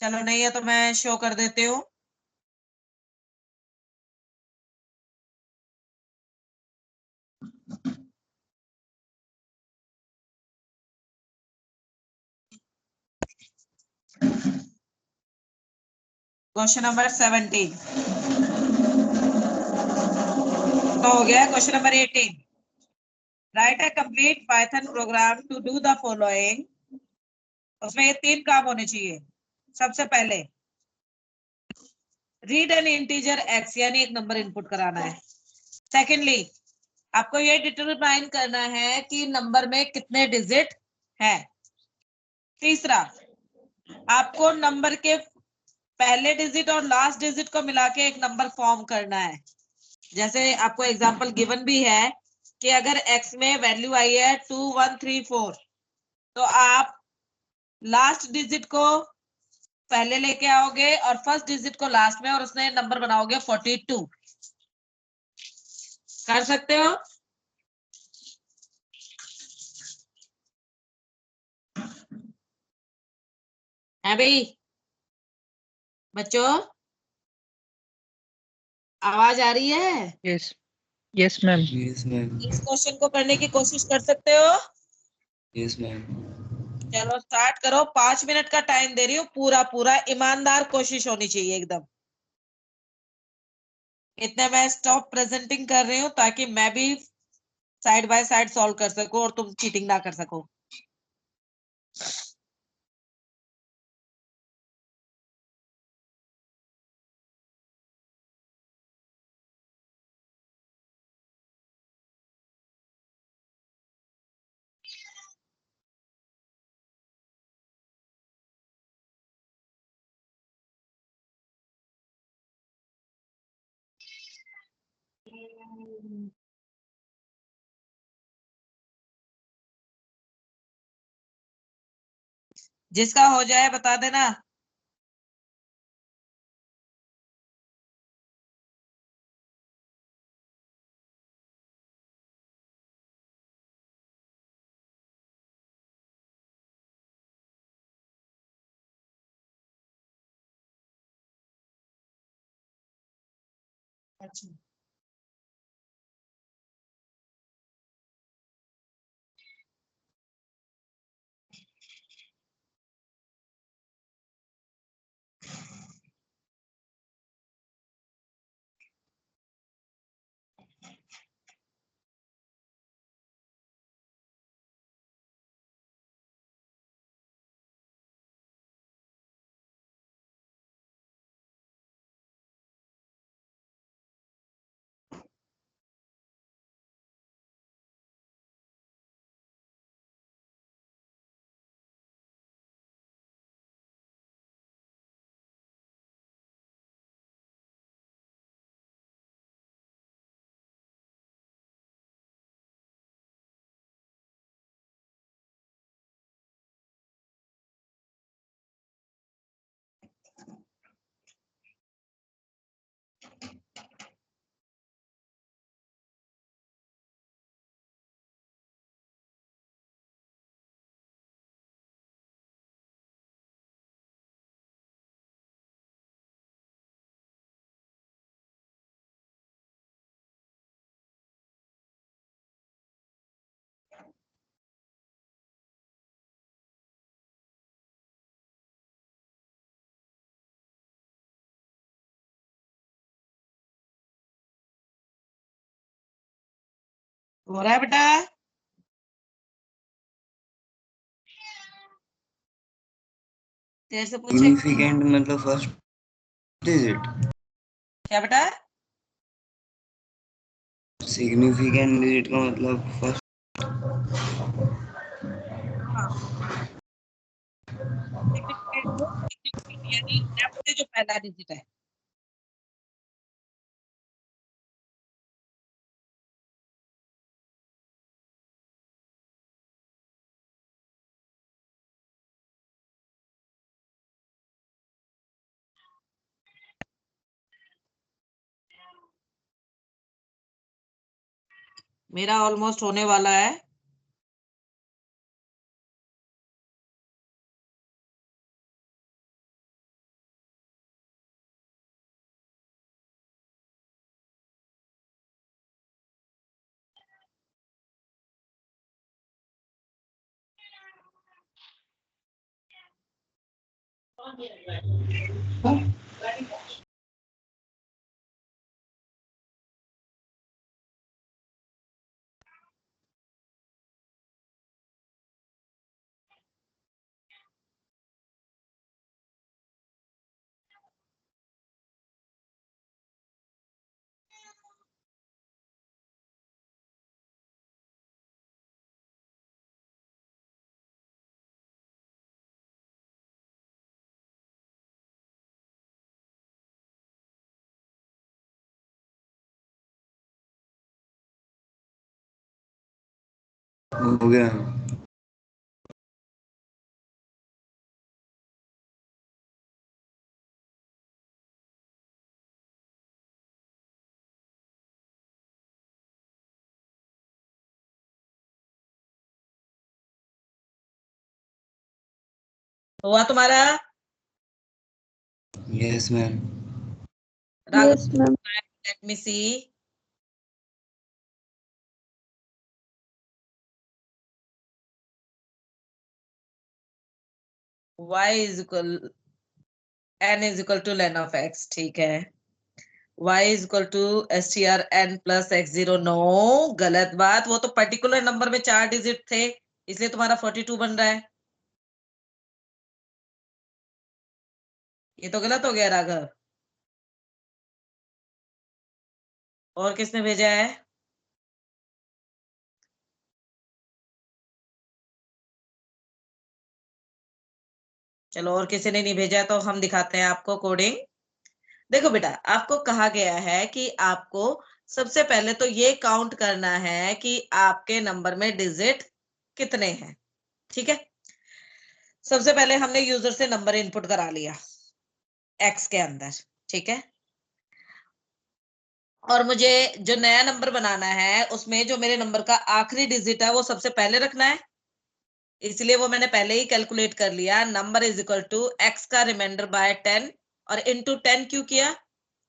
चलो नहीं है तो मैं शो कर देती हूँ। क्वेश्चन नंबर 17 तो हो गया। Question number 18, write a complete Python program to do the following. उसमें ये 3 काम होने चाहिए। सबसे पहले रीड एन इंटीजर एक्स, यानी एक नंबर इनपुट कराना है। सेकेंडली आपको ये डिटरमाइन करना है कि नंबर में कितने डिजिट है। तीसरा आपको नंबर के पहले डिजिट और लास्ट डिजिट को मिला के एक नंबर फॉर्म करना है। जैसे आपको एग्जांपल गिवन भी है कि अगर x में वैल्यू आई है 2134, तो आप लास्ट डिजिट को पहले लेके आओगे और फर्स्ट डिजिट को लास्ट में, और उसने नंबर बनाओगे 42। कर सकते हो? है भाई बच्चों, आवाज आ रही है? Yes yes ma'am. Yes ma'am. इस क्वेश्चन को करने की कोशिश कर सकते हो? Yes ma'am. चलो स्टार्ट करो। 5 मिनट का टाइम दे रही हूँ, पूरा पूरा ईमानदार कोशिश होनी चाहिए एकदम। इतने मैं स्टॉप प्रेजेंटिंग कर रही हूँ ताकि मैं भी साइड बाय साइड सॉल्व कर सकूं और तुम चीटिंग ना कर सको। जिसका हो जाए बता देना। अच्छा हो रहा है बेटा? तेरे से पूछे सिग्निफिकेंट मतलब फर्स्ट डिजिट। क्या बेटा? सिग्निफिकेंट डिजिट का मतलब फर्स्ट। हाँ, significant यानी लेफ्ट से जो पहला डिजिट है। मेरा ऑलमोस्ट होने वाला है। हो गया। हुआ तुम्हारा? Yes ma'am. Raghav, Yes, ma'am. let me see. Y is equal n is equal to ln of x, ठीक है। y is equal to str n plus x0, no, गलत बात। वो तो पर्टिकुलर नंबर में 4 डिजिट थे, इसलिए तुम्हारा 42 बन रहा है। ये तो गलत हो गया राघव। और किसने भेजा है? चलो, और किसी ने नहीं भेजा तो हम दिखाते हैं आपको कोडिंग। देखो बेटा, आपको कहा गया है कि आपको सबसे पहले तो ये काउंट करना है कि आपके नंबर में डिजिट कितने हैं। ठीक है, सबसे पहले हमने यूजर से नंबर इनपुट करा लिया एक्स के अंदर। ठीक है, और मुझे जो नया नंबर बनाना है उसमें जो मेरे नंबर का आखिरी डिजिट है वो सबसे पहले रखना है, इसलिए वो मैंने पहले ही कैलकुलेट कर लिया। Number is equal to x का रिमाइंडर बाय 10 और इनटू 10 क्यों किया?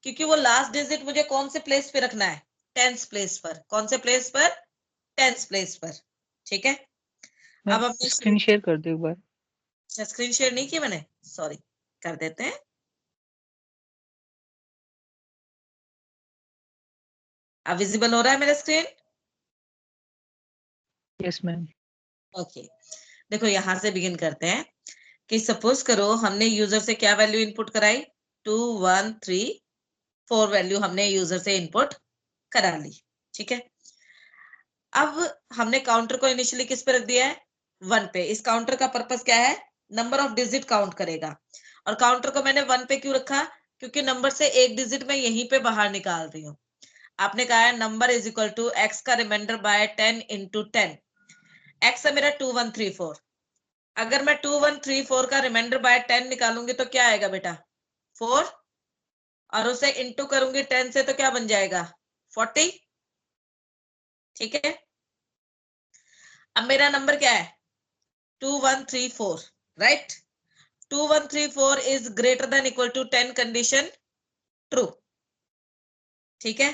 क्योंकि वो लास्ट डिजिट मुझे कौन से प्लेस पे रखना है? टेंस प्लेस पर। कौन से प्लेस पर? टेंस प्लेस पर। ठीक है, अब मैम हमने स्क्रीन शेयर कर दो एक बार। स्क्रीन शेयर नहीं किया मैंने, सॉरी, कर देते हैं। अब विजिबल हो रहा है मेरा स्क्रीन? Yes ma'am. ओके, देखो यहां से बिगिन करते हैं कि सपोज करो हमने यूजर से क्या वैल्यू इनपुट कराई, 2 1 3 4 वैल्यू हमने यूजर से इनपुट करा ली। ठीक है, अब हमने काउंटर को इनिशियली किस पे रख दिया है? 1 पे। इस काउंटर का पर्पस क्या है? नंबर ऑफ डिजिट काउंट करेगा। और काउंटर को मैंने 1 पे क्यों रखा? क्योंकि नंबर से एक डिजिट मैं यहीं पे बाहर निकाल रही हूँ। आपने कहा है number is equal to x का रिमाइंडर बाय 10 इंटू 10। एक्स है मेरा 2134। अगर मैं 2134 का रिमाइंडर बाय 10 निकालूंगी तो क्या आएगा बेटा? 4, और उसे इंटू करूंगी 10 से तो क्या बन जाएगा? 40। ठीक है, अब मेरा नंबर क्या है? 2134, right? 2134 is greater than equal to 10, condition true. ठीक है,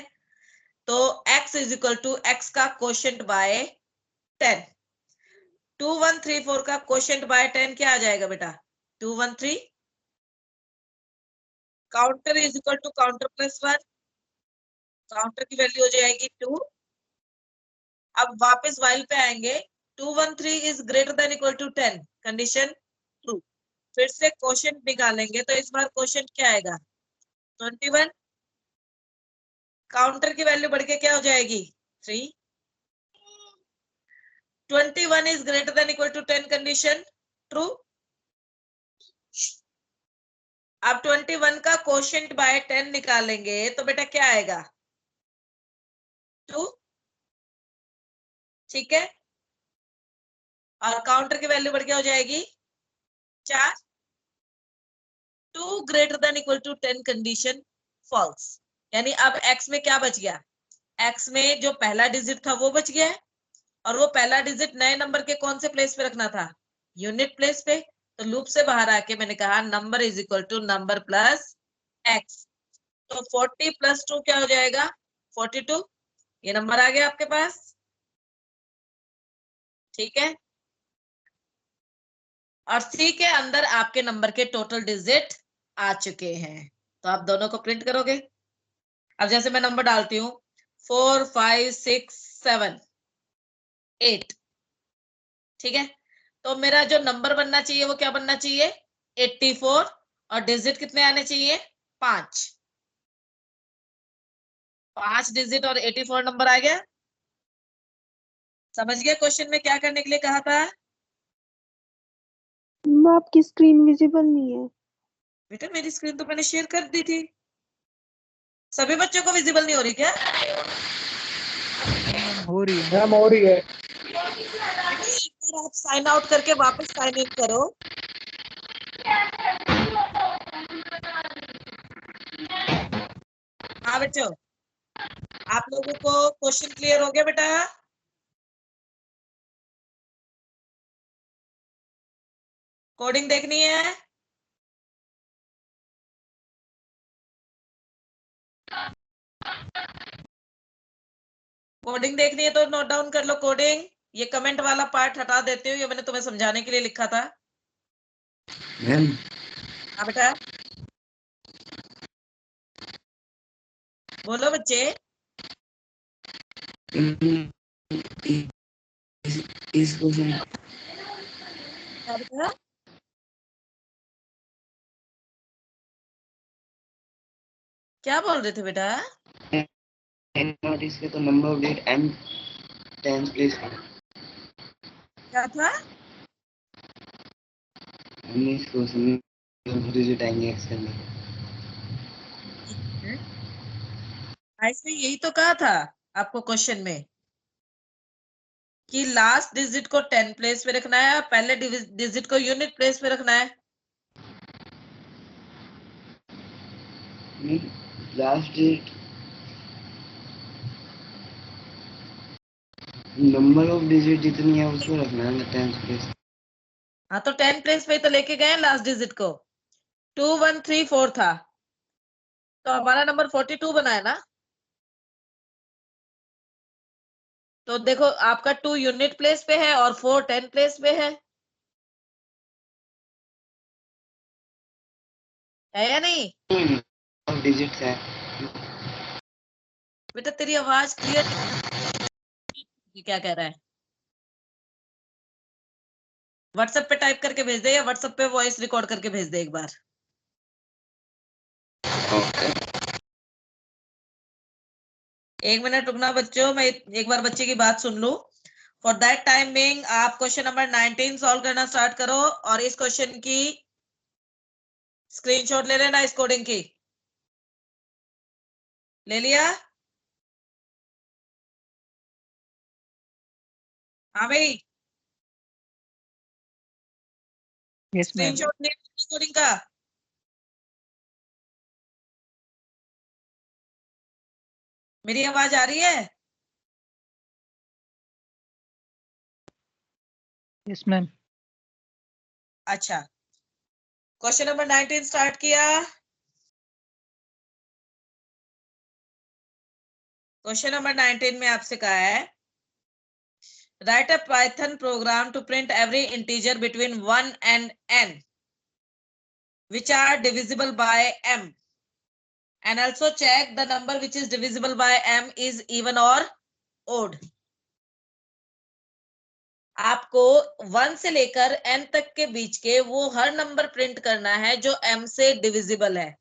तो x is equal to x का क्वोशंट बाय 10। 2134 का क्वोशंट बाय 10 क्या आ जाएगा बेटा? 213। Counter is equal to counter plus 1, counter की वैल्यू हो जाएगी 2। अब वापस वाइल पे आएंगे, 213 is greater than equal to 10, condition true. फिर से क्वोशंट निकालेंगे तो इस बार क्वोशंट क्या आएगा? 21। काउंटर की वैल्यू बढ़ के क्या हो जाएगी? 3। 21 is greater than equal to 10, condition true. अब 21 का क्वोशंट बाय 10 निकालेंगे तो बेटा क्या आएगा? 2। ठीक है, और काउंटर की वैल्यू बढ़ के हो जाएगी 4। 2 greater than equal to 10, condition false. यानी अब एक्स में क्या बच गया? एक्स में जो पहला डिजिट था वो बच गया है, और वो पहला डिजिट नए नंबर के कौन से प्लेस पे रखना था? यूनिट प्लेस पे। तो लूप से बाहर आके मैंने कहा number is equal to number plus x. तो 40 प्लस 2 क्या हो जाएगा? 42। ये नंबर आ गया आपके पास। ठीक है, और सी के अंदर आपके नंबर के टोटल डिजिट आ चुके हैं। तो आप दोनों को प्रिंट करोगे। अब जैसे मैं नंबर डालती हूँ 4 5 6 7 8, ठीक है। तो मेरा जो नंबर बनना चाहिए वो क्या बनना चाहिए 84, और डिजिट कितने आने चाहिए 5। 5 डिजिट और 84 नंबर आ गया। समझ गए क्वेश्चन में क्या करने के लिए कहा था? आपकी स्क्रीन विजिबल नहीं है। बेटा मेरी स्क्रीन तो मैंने शेयर कर दी थी। सभी बच्चों को विजिबल नहीं हो रही क्या? हो रही है। मैम हो रही है। आप साइन आउट करके वापस साइन इन करो। हाँ बच्चों, आप लोगों को क्वेश्चन क्लियर हो गया बेटा? कोडिंग देखनी है? कोडिंग देखनी है तो नोट डाउन कर लो कोडिंग। ये कमेंट वाला पार्ट हटा देते हो, ये मैंने तुम्हें समझाने के लिए लिखा था। मैम हाँ बेटा बोलो बच्चे। इस क्वेश्चन क्या बेटा? क्या बोल रहे थे बेटा? नॉट इसके तो नंबर ऑफ डेट एम 10 प्लेस क्या था? हमने इस क्वेश्चन में डिजिट आएंगे एक्सेल में। इसमें यही तो कहा था आपको क्वेश्चन में कि लास्ट डिजिट को 10 प्लेस पे रखना है, पहले डिजिट को यूनिट प्लेस पे रखना है। लास्ट डेट नंबर ऑफ डिजिट जितनी है उसको रखना है 10 प्लेस। हाँ तो 10 प्लेस पे तो लेके गए लास्ट डिजिट को। 2 1 3 4 था, तो हमारा नंबर 42 बना है ना। तो देखो आपका 2 यूनिट प्लेस पे है और 4 10 प्लेस पे है या नहीं? ऑफ डिजिट्स है। बेटा तेरी आवाज क्लियर क्या कह रहा है? व्हाट्सएप पे टाइप करके भेज दे या व्हाट्सएप पे वॉइस रिकॉर्ड करके भेज दे एक बार। एक मिनट रुकना बच्चों, मैं एक बार बच्चे की बात सुन लूं। फॉर दैट टाइम बिंग आप क्वेश्चन नंबर 19 सॉल्व करना स्टार्ट करो, और इस क्वेश्चन की स्क्रीनशॉट ले लेना इस कोडिंग की। ले लिया? हाँ भाई, यस मैम। स्क्रीनशॉट ले कोडिंग का। मेरी आवाज आ रही है? Yes ma'am. अच्छा, क्वेश्चन नंबर 19 स्टार्ट किया। क्वेश्चन नंबर 19 में आपसे कहा है write a Python program to print every integer between 1 and n which are divisible by m, and also check the number which is divisible by m is even or odd। आपको 1 से लेकर n तक के बीच के वो हर number print करना है जो m से डिविजिबल है,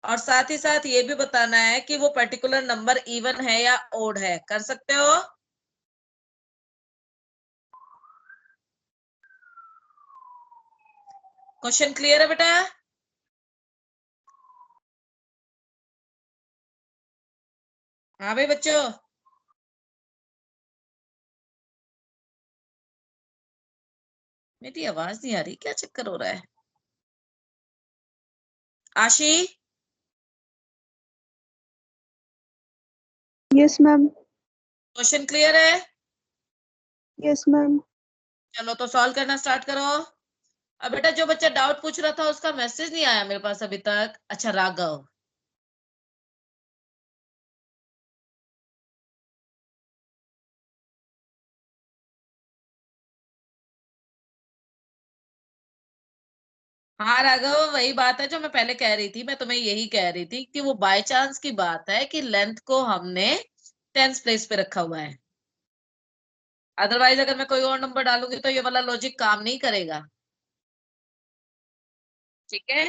और साथ ही साथ ये भी बताना है कि वो पर्टिकुलर नंबर इवन है या ओड है। कर सकते हो? क्वेश्चन क्लियर है बेटा? हाँ भाई बच्चों, मेरी आवाज नहीं आ रही, क्या चक्कर हो रहा है? आशी, यस मैम। क्वेश्चन क्लियर है? Yes ma'am. चलो तो सॉल्व करना स्टार्ट करो। अब बेटा जो बच्चा डाउट पूछ रहा था उसका मैसेज नहीं आया मेरे पास अभी तक। अच्छा राघव, हाँ राघव, वही बात है जो मैं पहले कह रही थी, मैं तुम्हें यही कह रही थी कि वो बाय चांस की बात है कि लेंथ को हमने 10th प्लेस पे रखा हुआ है। अदरवाइज अगर मैं कोई और नंबर डालूंगी तो ये वाला लॉजिक काम नहीं करेगा। ठीक है।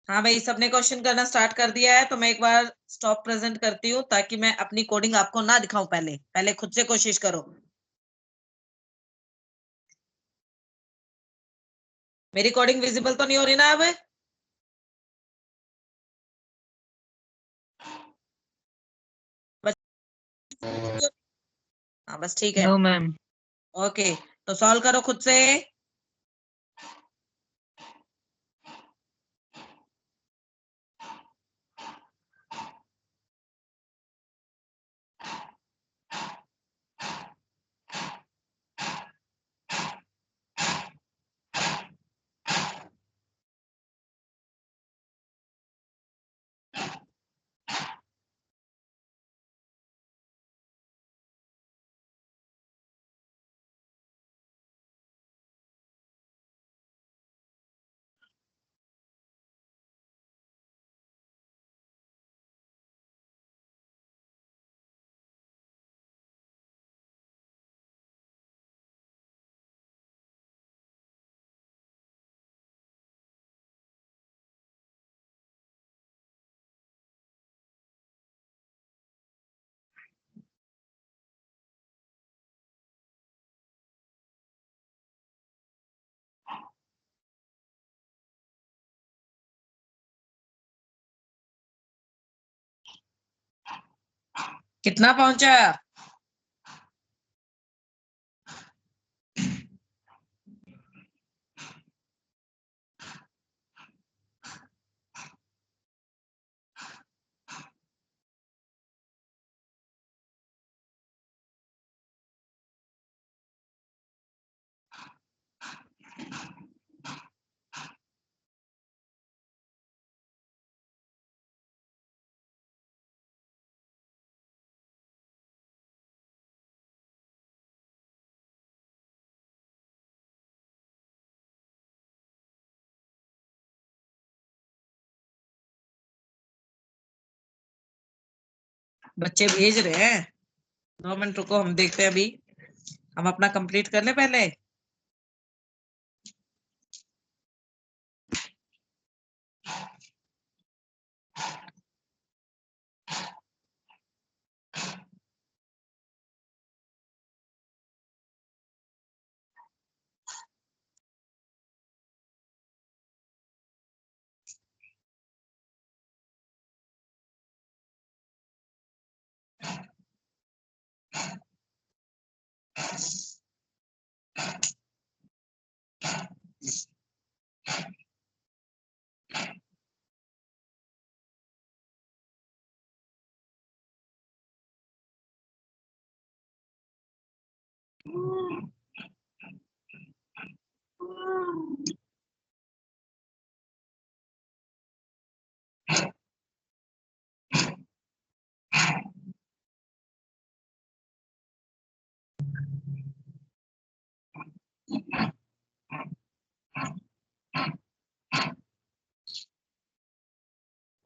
हाँ भाई, सबने क्वेश्चन करना स्टार्ट कर दिया है, तो मैं एक बार स्टॉप प्रेजेंट करती हूँ ताकि मैं अपनी कोडिंग आपको ना दिखाऊं। पहले पहले खुद से कोशिश करो। मेरी कोडिंग विजिबल तो नहीं हो रही ना अब? बस। हाँ बस ठीक है। No ma'am. ओके, तो सॉल्व करो खुद से। कितना पहुंचा? बच्चे भेज रहे हैं। 2 मिनट रुको, हम देखते हैं अभी। हम अपना कंप्लीट कर ले पहले।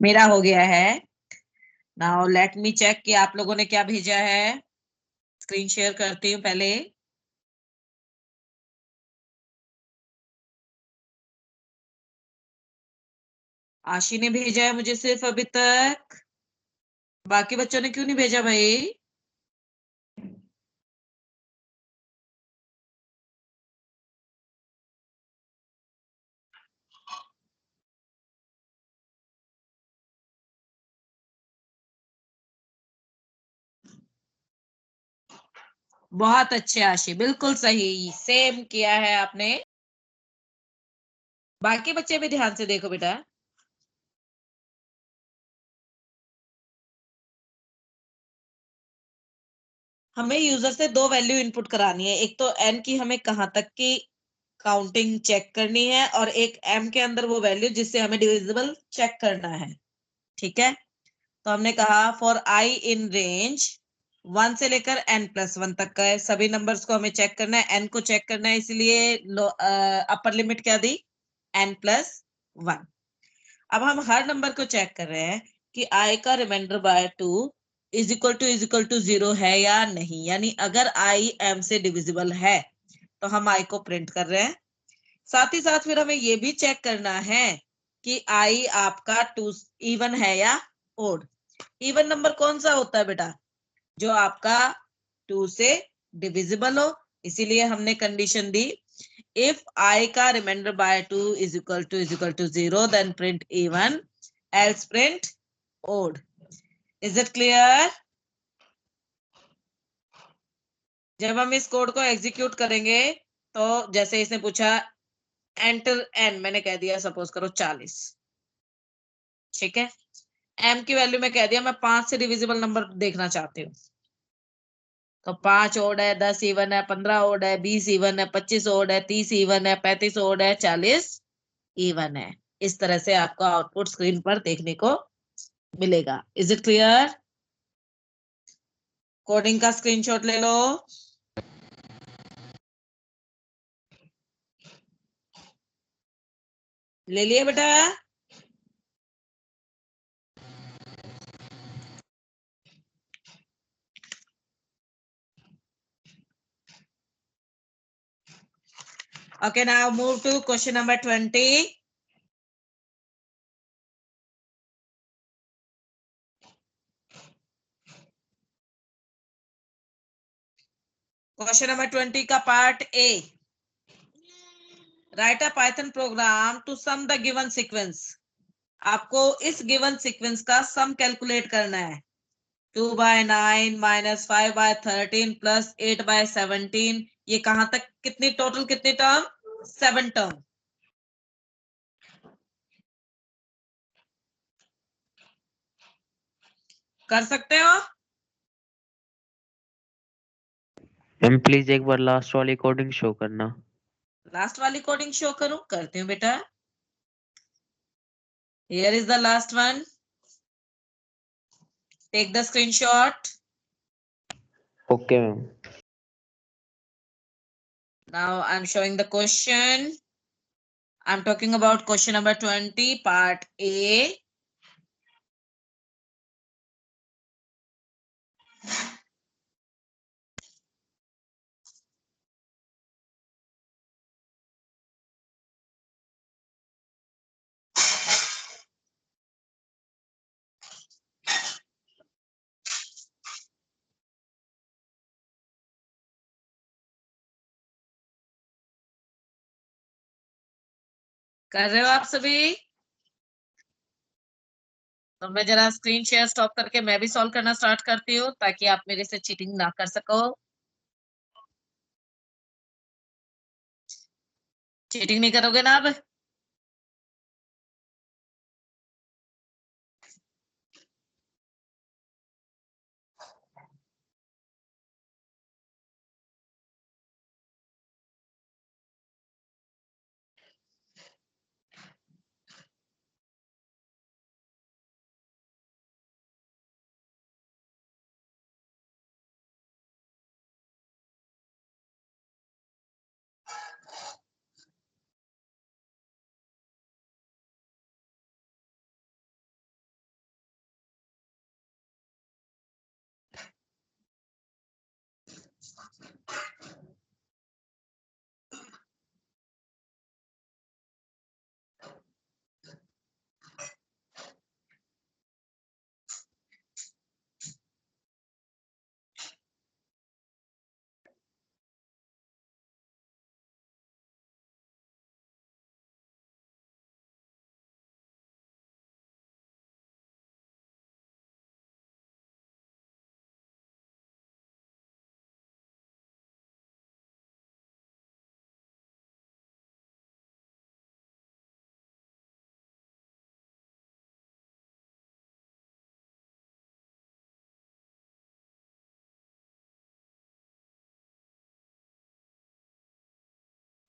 मेरा हो गया है। नाउ लेट मी चेक कि आप लोगों ने क्या भेजा है। स्क्रीन शेयर करती हूँ पहले। आशी ने भेजा है मुझे सिर्फ अभी तक। बाकी बच्चों ने क्यों नहीं भेजा भाई? बहुत अच्छे आशी, बिल्कुल सही, सेम किया है आपने। बाकी बच्चे भी ध्यान से देखो बेटा। हमें यूजर से दो वैल्यू इनपुट करानी है, एक तो n की हमें कहाँ तक की काउंटिंग चेक करनी है और एक m के अंदर वो वैल्यू जिससे हमें डिविजिबल चेक करना है। ठीक है, तो हमने कहा फॉर i इन रेंज 1 से लेकर n+1 तक का है, सभी नंबर्स को हमें चेक करना है, n को चेक करना है, इसलिए अपर लिमिट क्या दी, n+1। अब हम हर नंबर को चेक कर रहे हैं कि i का remainder by 2 is equal to 0 है या नहीं, यानी अगर i m से डिविजिबल है तो हम i को प्रिंट कर रहे हैं। साथ ही साथ फिर हमें ये भी चेक करना है कि i आपका 2 इवन है या ओड। इवन नंबर कौन सा होता है बेटा, जो आपका 2 से डिविजिबल हो, इसीलिए हमने कंडीशन दी इफ i का remainder by 2 is equal to 0 then print even else print odd. Is it clear? जब हम इस कोड को एग्जीक्यूट करेंगे तो जैसे इसने पूछा एंटर n, मैंने कह दिया सपोज करो 40। ठीक है, m की वैल्यू में कह दिया मैं 5 से डिविजिबल नंबर देखना चाहती हूँ, तो 5 ओड है, 10 इवन है, 15 ओड है, 20 इवन है, 25 ओड है, 30 इवन है, 35 ओड है, 40 इवन है। इस तरह से आपको आउटपुट स्क्रीन पर देखने को मिलेगा। Is it clear? कोडिंग का स्क्रीनशॉट ले लो। ले लिए बेटा? Okay, now move to question number 20. Question number 20 का part A, write a Python program to sum the given sequence. आपको इस गिवन सीक्वेंस का सम कैलकुलेट करना है। 2/9 माइनस 5/13 प्लस 8/17, ये कहां तक, कितनी टोटल कितनी टर्म, 7 टर्म। कर सकते हो? मैम प्लीज एक बार लास्ट वाली कोडिंग शो करना। लास्ट वाली कोडिंग शो करूं? करती हूँ बेटा। Here is the last one, take the screenshot. Okay ma'am. Now I'm showing the question. I'm talking about question number 20, part A. कर रहे हो आप सभी? तो मैं जरा स्क्रीन शेयर स्टॉप करके मैं भी सॉल्व करना स्टार्ट करती हूँ ताकि आप मेरे से चीटिंग ना कर सको। चीटिंग नहीं करोगे ना अब?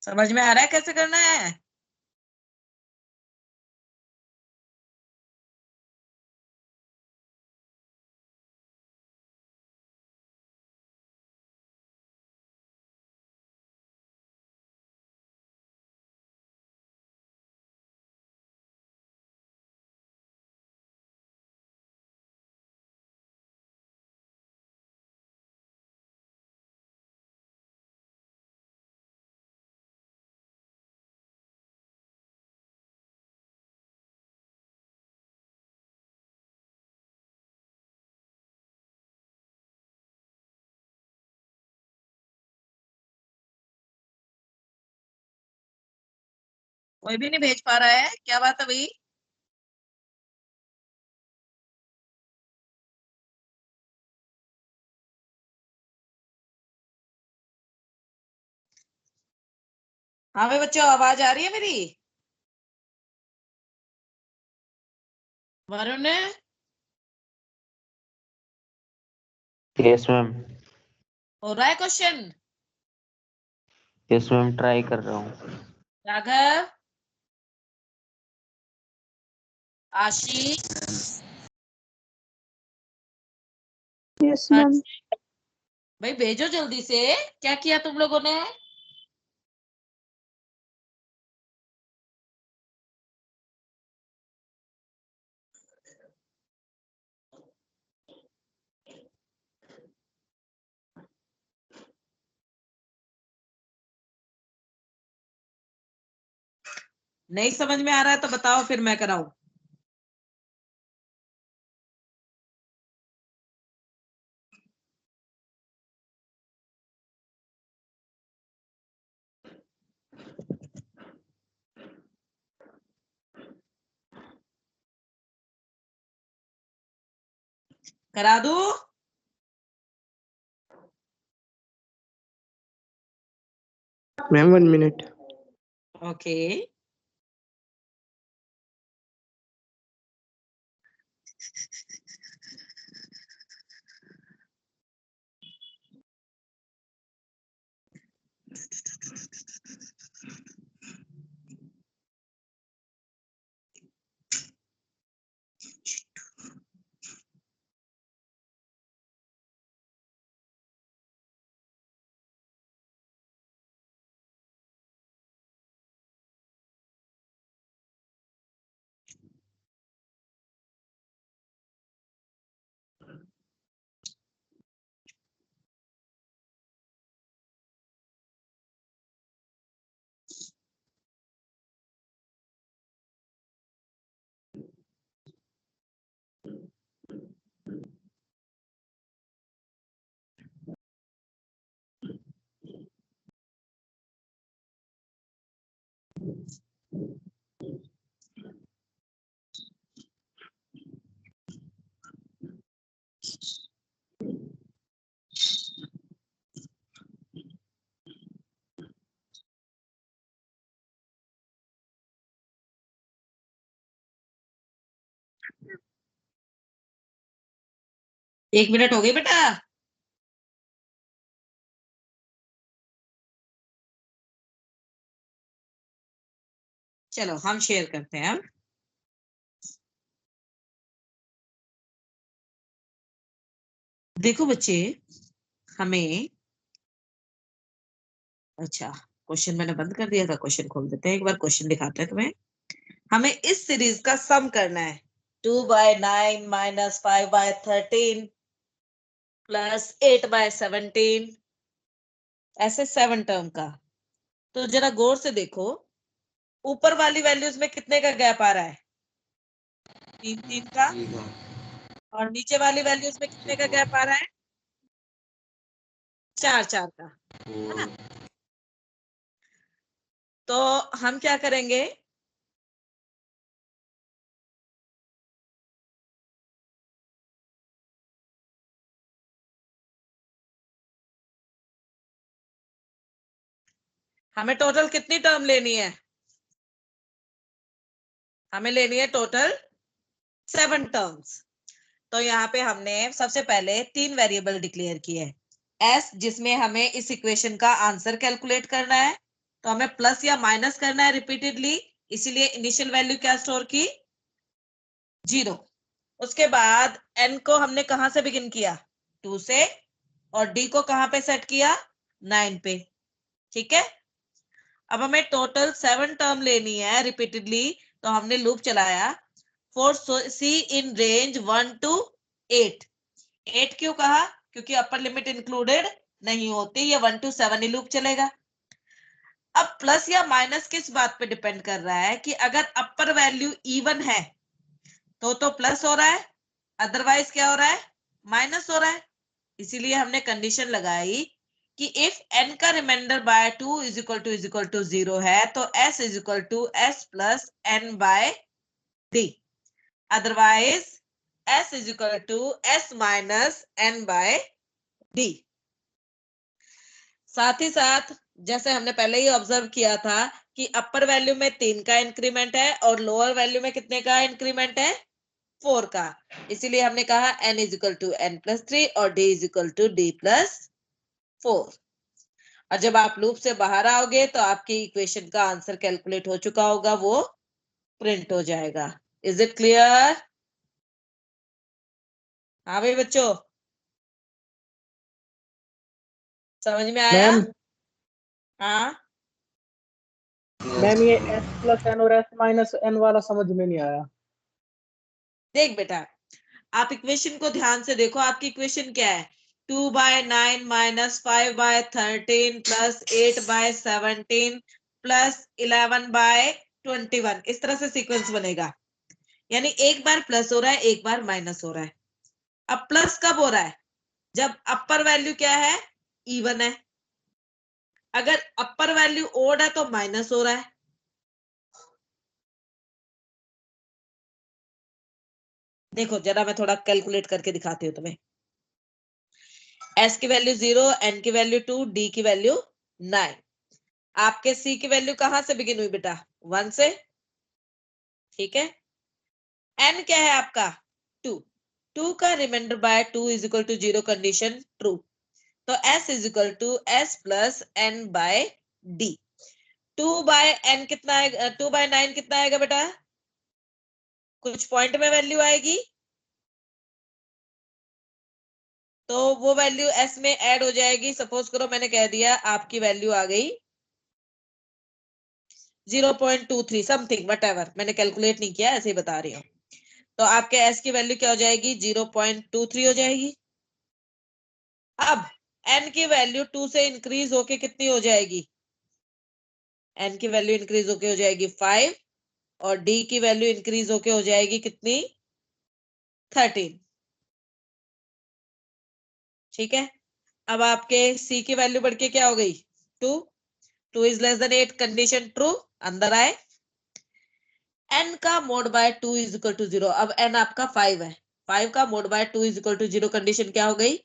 समझ में आ रहा है कैसे करना है? कोई भी नहीं भेज पा रहा है, क्या बात है भाई? हाँ भाई बच्चों, आवाज आ रही है मेरी? Varun, yes ma'am. हो रहा है क्वेश्चन? यस मैम, ट्राई कर रहा हूँ। राघव, आशीष, यस मैम। भाई भेजो जल्दी से। क्या किया तुम लोगों ने? नहीं समझ में आ रहा है तो बताओ, फिर मैं कराऊं। करा दूं? Ma'am 1 minute. ओके। एक मिनट हो गई बेटा। चलो हम शेयर करते हैं। देखो बच्चे, हमें, अच्छा क्वेश्चन मैंने बंद कर दिया था, क्वेश्चन खोल देते हैं एक बार, क्वेश्चन दिखाते हैं तुम्हें। हमें इस सीरीज का सम करना है। 2/9 - 5/13 प्लस 8/17, ऐसे 7 टर्म का। तो जरा गौर से देखो, ऊपर वाली वैल्यूज में कितने का गैप आ रहा है? 3 का। और नीचे वाली वैल्यूज में कितने का गैप आ रहा है? 4 का, है ना? तो हम क्या करेंगे, हमें टोटल कितनी टर्म लेनी है? हमें लेनी है टोटल 7 टर्म्स। तो यहाँ पे हमने सबसे पहले 3 वेरिएबल डिक्लेयर किए हैं। एस, जिसमें हमें इस इक्वेशन का आंसर कैलकुलेट करना है, तो हमें प्लस या माइनस करना है रिपीटेडली, इसीलिए इनिशियल वैल्यू क्या स्टोर की, 0। उसके बाद n को हमने कहां से बिगिन किया, 2 से, और d को कहां पे सेट किया, 9 पे। ठीक है, अब हमें टोटल 7 टर्म लेनी है रिपीटेडली, तो हमने लूप चलाया for c in range 1 to 8। 8 क्यों कहा, क्योंकि अपर लिमिट इंक्लूडेड नहीं होती, ये 1 to 7 ही लूप चलेगा। अब प्लस या माइनस किस बात पे डिपेंड कर रहा है, कि अगर अपर वैल्यू इवन है तो प्लस हो रहा है, अदरवाइज क्या हो रहा है, माइनस हो रहा है। इसीलिए हमने कंडीशन लगाई कि इफ n का remainder by 2 is equal to 0 है, तो s is equal to s plus n by d, otherwise s is equal to s minus n by d। साथ ही साथ जैसे हमने पहले ही ऑब्जर्व किया था कि अपर वैल्यू में 3 का इंक्रीमेंट है और लोअर वैल्यू में कितने का इंक्रीमेंट है, 4 का। इसीलिए हमने कहा n is equal to n plus 3 और d is equal to d plus 4। और जब आप लूप से बाहर आओगे तो आपकी इक्वेशन का आंसर कैलकुलेट हो चुका होगा, वो प्रिंट हो जाएगा। Is it clear? हाँ भाई बच्चों, समझ में आया? मैम हाँ, मैम ये s प्लस n और s माइनस n वाला समझ में नहीं आया। देख बेटा, आप इक्वेशन को ध्यान से देखो, आपकी इक्वेशन क्या है, 2/9 माइनस 5/13 प्लस 8/17 प्लस 11/21, इस तरह से सीक्वेंस बनेगा। यानी एक बार प्लस हो रहा है, एक बार माइनस हो रहा है। अब प्लस कब हो रहा है, जब अपर वैल्यू क्या है, इवन है। अगर अपर वैल्यू ओड है तो माइनस हो रहा है। देखो जरा मैं थोड़ा कैलकुलेट करके दिखाती हूँ तुम्हें। s की वैल्यू 0, n की वैल्यू 2, d की वैल्यू 9। आपके c की वैल्यू कहां से बिगिन हुई बेटा, 1 से। ठीक है, n क्या है आपका, 2। 2 का remainder by 2 is equal to 0 condition true, तो s is equal to s plus n by d। 2/n कितना आएगा, 2/9 कितना आएगा बेटा, कुछ पॉइंट में वैल्यू आएगी, तो वो वैल्यू s में ऐड हो जाएगी। सपोज करो मैंने कह दिया आपकी वैल्यू आ गई 0.23 समथिंग, वट एवर, मैंने कैलकुलेट नहीं किया, ऐसे ही बता रही हूँ। तो आपके s की वैल्यू क्या हो जाएगी, 0.23 हो जाएगी। अब n की वैल्यू 2 से इंक्रीज होके कितनी हो जाएगी, n की वैल्यू इंक्रीज होके हो जाएगी 5, और d की वैल्यू इंक्रीज होके हो जाएगी कितनी, 13। ठीक है, अब आपके c की वैल्यू बढ़ के क्या हो गई, 2। 2 is less than 8 condition true, अंदर आए। n का mod by 2 is equal to 0। अब n आपका 5 है, 5 का mod by 2 is equal to 0 condition क्या हो गई,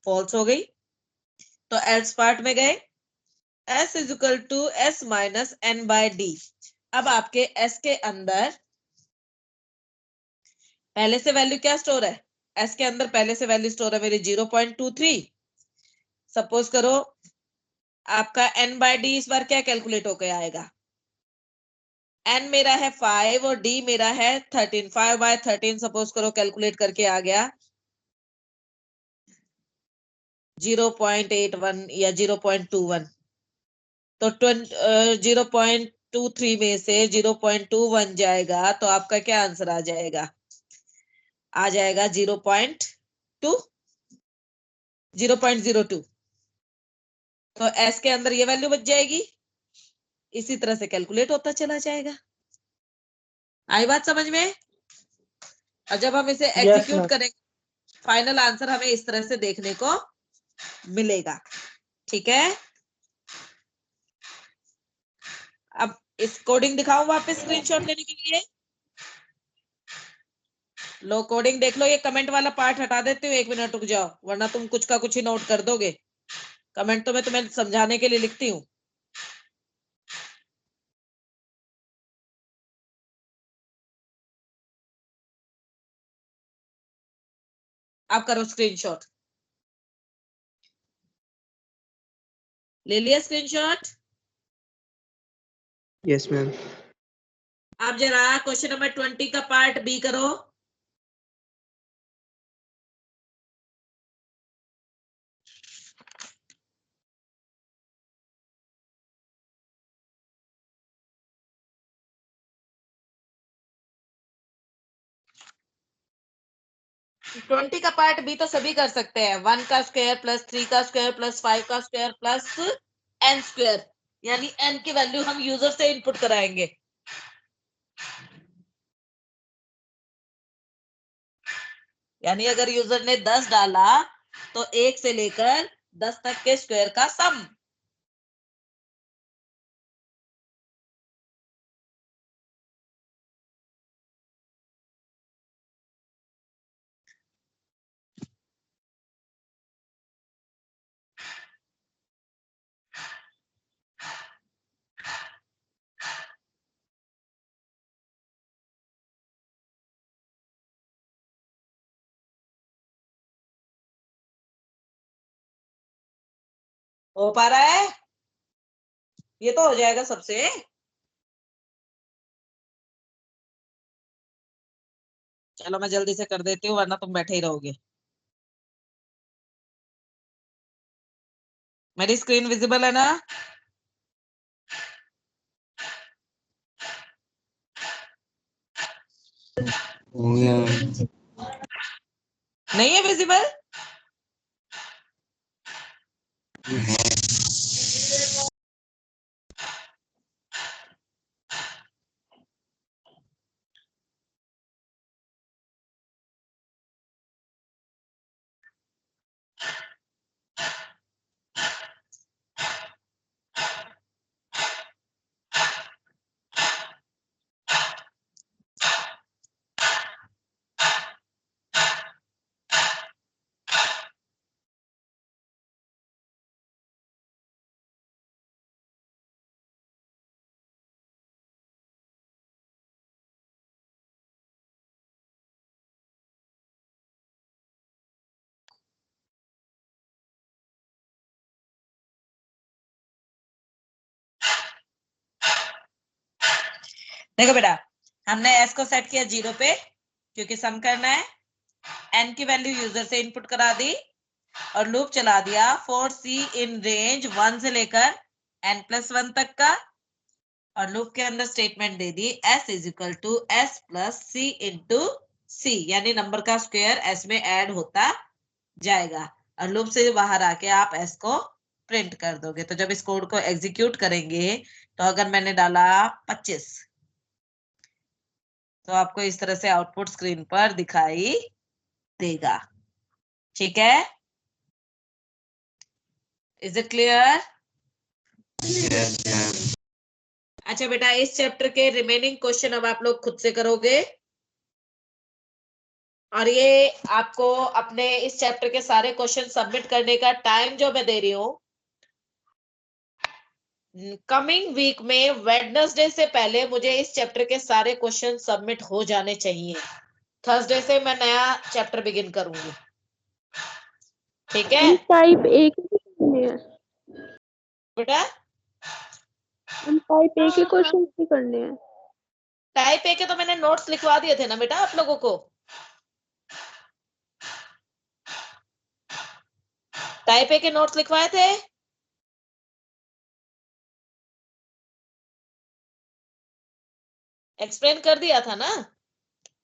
फॉल्स हो गई। तो एल्स पार्ट में गए, s is equal to s minus n by d। अब आपके s के अंदर पहले से वैल्यू क्या स्टोर है, s के अंदर पहले से वैल्यू स्टोर है मेरी 0.23। सपोज करो आपका n बाय d इस बार क्या कैलकुलेट होकर आएगा, n मेरा है 5 और d मेरा है 13। 5/13 सपोज करो कैलकुलेट करके आ गया 0.81 या 0.21। तो 0.23 में से 0.21 जाएगा तो आपका क्या आंसर आ जाएगा, आ जाएगा 0.02। तो s के अंदर ये वैल्यू बच जाएगी, इसी तरह से कैलकुलेट होता चला जाएगा। आई बात समझ में? और जब हम इसे यस एग्जीक्यूट मैम। करेंगे फाइनल आंसर हमें इस तरह से देखने को मिलेगा। ठीक है, अब इस कोडिंग दिखाऊं वापस स्क्रीनशॉट लेने के लिए। लो कोडिंग देख लो, ये कमेंट वाला पार्ट हटा देती हूँ, 1 मिनट रुक जाओ, वरना तुम कुछ का कुछ ही नोट कर दोगे। कमेंट तो मैं तुम्हें समझाने के लिए लिखती हूँ। आप करो स्क्रीनशॉट, ले लिया स्क्रीनशॉट। Yes, ma'am. आप जरा क्वेश्चन नंबर 20 का पार्ट बी करो। ट्वेंटी का पार्ट बी तो सभी कर सकते हैं। 1 का स्क्वायर प्लस 3 का स्क्वायर प्लस 5 का स्क्वायर प्लस n स्क्वायर, यानी n की वैल्यू हम यूजर से इनपुट कराएंगे। यानी अगर यूजर ने 10 डाला तो 1 से लेकर 10 तक के स्क्वायर का सम। हो पा रहा है? ये तो हो जाएगा सबसे। चलो मैं जल्दी से कर देती हूँ वरना तुम बैठे ही रहोगे। मेरी स्क्रीन विजिबल है ना? हो गया। नहीं है विजिबल? देखो बेटा, हमने s को सेट किया 0 पे क्योंकि सम करना है। n की वैल्यू यूजर से इनपुट करा दी और लूप चला दिया फॉर c इन रेंज 1 से लेकर n+1 तक का, और लूप के अंदर स्टेटमेंट दे दी s is equal to s plus c into c, यानी नंबर का स्क्वायर s में ऐड होता जाएगा और लूप से बाहर आके आप s को प्रिंट कर दोगे। तो जब इस कोड को एग्जीक्यूट करेंगे तो अगर मैंने डाला 25 तो आपको इस तरह से आउटपुट स्क्रीन पर दिखाई देगा। ठीक है? Is it clear? अच्छा बेटा, इस चैप्टर के रिमेनिंग क्वेश्चन अब आप लोग खुद से करोगे और ये आपको अपने इस चैप्टर के सारे क्वेश्चन सबमिट करने का टाइम जो मैं दे रही हूँ, कमिंग वीक में वेडनेसडे से पहले मुझे इस चैप्टर के सारे क्वेश्चन सबमिट हो जाने चाहिए। थर्सडे से मैं नया चैप्टर बिगिन करूंगी। ठीक है टाइप ए के करने हैं। बेटा? टाइप ए के क्वेश्चन भी करने हैं। टाइप ए के तो मैंने नोट्स लिखवा दिए थे ना बेटा आप लोगों को। टाइप ए के नोट्स लिखवाए थे? एक्सप्लेन कर दिया था ना?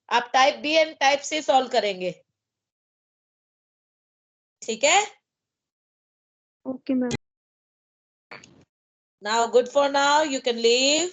आप type B and type C solve करेंगे। ठीक है? Okay ma'am. Now good for now, you can leave.